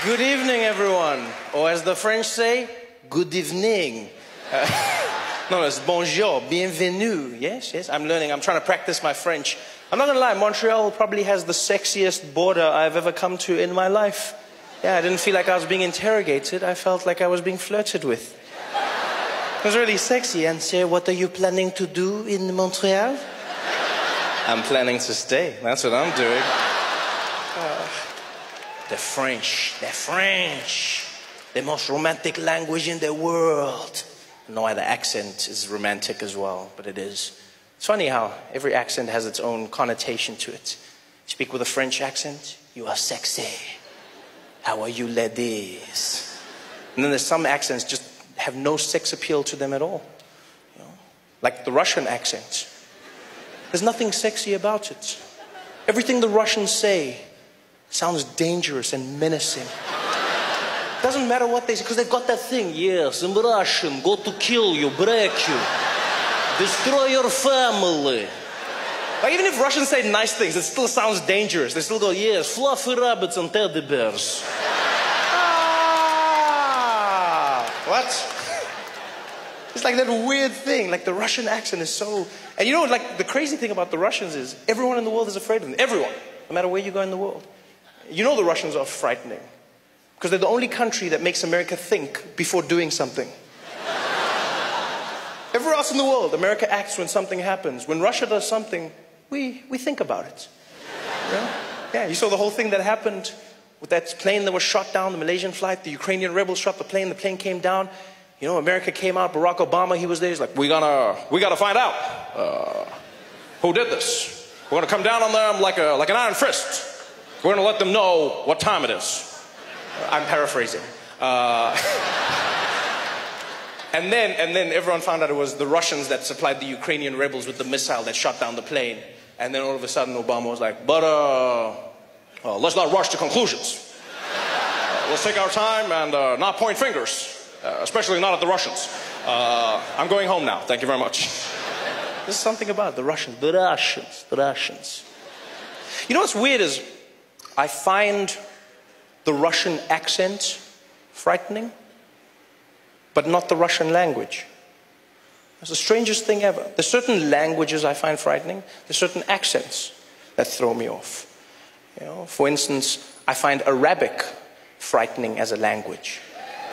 Good evening, everyone. Or as the French say, good evening. No, it's bonjour, bienvenue. Yes, yes, I'm learning. I'm trying to practice my French. I'm not gonna lie, Montreal probably has the sexiest border I've ever come to in my life. Yeah, I didn't feel like I was being interrogated. I felt like I was being flirted with. It was really sexy. And say, what are you planning to do in Montreal? I'm planning to stay. That's what I'm doing. The French. The most romantic language in the world. I don't know why the accent is romantic as well, but it is. It's funny how every accent has its own connotation to it. You speak with a French accent, you are sexy. How are you, ladies? And then there's some accents just have no sex appeal to them at all. You know? Like the Russian accent. There's nothing sexy about it. Everything the Russians say sounds dangerous and menacing. Doesn't matter what they say, because they've got that thing. Yes, I'm Russian, go to kill you, break you, destroy your family. Like, even if Russians say nice things, it still sounds dangerous. They still go, yes, fluffy rabbits and teddy bears. What? It's like that weird thing, like the Russian accent is so... And you know, like, the crazy thing about the Russians is everyone in the world is afraid of them. Everyone, no matter where you go in the world. You know the Russians are frightening. Because they're the only country that makes America think before doing something. Everywhere else in the world, America acts when something happens. When Russia does something, we think about it. Yeah, you saw the whole thing that happened with that plane that was shot down, the Malaysian flight. The Ukrainian rebels shot the plane came down. You know, America came out, Barack Obama, he was there. He's like, we gotta find out who did this. We're gonna come down on them like an iron fist. We're gonna let them know what time it is. I'm paraphrasing. And then everyone found out it was the Russians that supplied the Ukrainian rebels with the missile that shot down the plane. And then all of a sudden Obama was like, but let's not rush to conclusions. Let's take our time and not point fingers. Especially not at the Russians. I'm going home now. Thank you very much. There's something about the Russians. The Russians. You know what's weird is I find the Russian accent frightening, but not the Russian language. It's the strangest thing ever. There's certain languages I find frightening. There's certain accents that throw me off. You know, for instance, I find Arabic frightening as a language.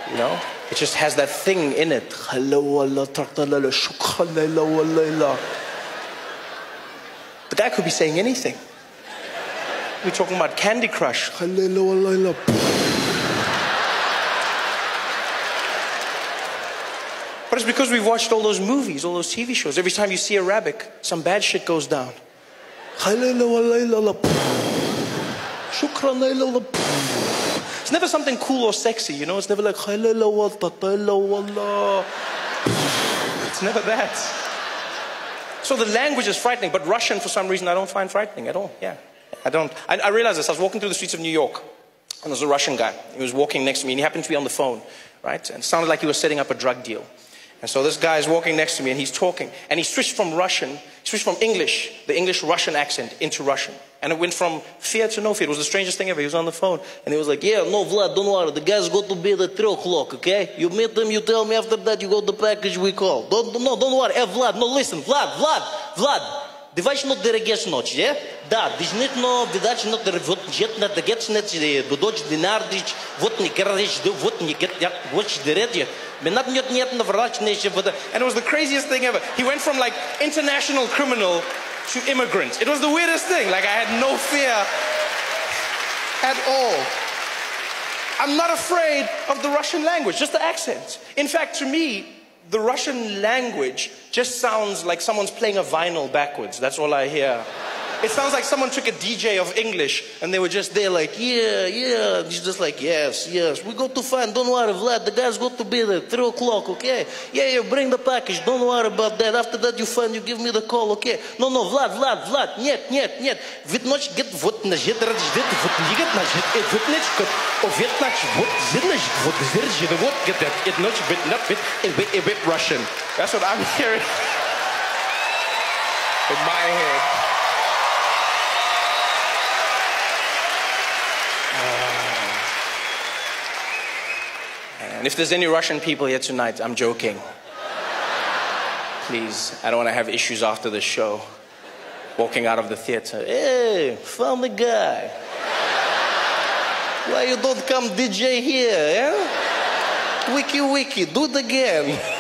You know, it just has that thing in it. The guy could be saying anything. We're talking about Candy Crush. But it's because we've watched all those movies, all those TV shows. Every time you see Arabic, some bad shit goes down. It's never something cool or sexy, you know? It's never like, it's never that. So the language is frightening, but Russian, for some reason, I don't find frightening at all. Yeah, I don't. I realized this. I was walking through the streets of New York, and there was a Russian guy. He was walking next to me, and he happened to be on the phone, right? And it sounded like he was setting up a drug deal. And so this guy is walking next to me, and he's talking. And he switched from English, the English-Russian accent, into Russian. And it went from fear to no fear. It was the strangest thing ever. He was on the phone, and he was like, yeah, no, Vlad, don't worry. The guys go to bed at 3 o'clock, okay? You meet them, you tell me after that you got the package we call. Don't worry. Vlad, no, listen. Vlad. Девайш not дерегеш ночь, yeah? Да, действительно, видать, not вот jet not the gets net the dodge dinardich, what ni carriage do, what ni get watch the radio. But not net the varach nation for the, and it was the craziest thing ever. He went from like international criminal to immigrant. It was the weirdest thing. Like, I had no fear at all. I'm not afraid of the Russian language, just the accent. In fact, to me, the Russian language just sounds like someone's playing a vinyl backwards. That's all I hear. It sounds like someone took a DJ of English and they were just there like, yeah. He's just like, yes. We go to find, don't worry, Vlad, the guys go to bed at 3 o'clock, okay? Yeah, bring the package, don't worry about that. After that you find, you give me the call, okay? No, Vlad, нет. Ведь ночь get вот на жет, вот лигет на жет, вот ночь, овет ночь, вот зерночь, вот зерночь, вот get that, it ночь, бит, not bit, a bit Russian. That's what I'm hearing in my head. And if there's any Russian people here tonight, I'm joking. Please, I don't want to have issues after the show. Walking out of the theater, hey, funny guy. Why you don't come DJ here, eh? Wiki, do it again.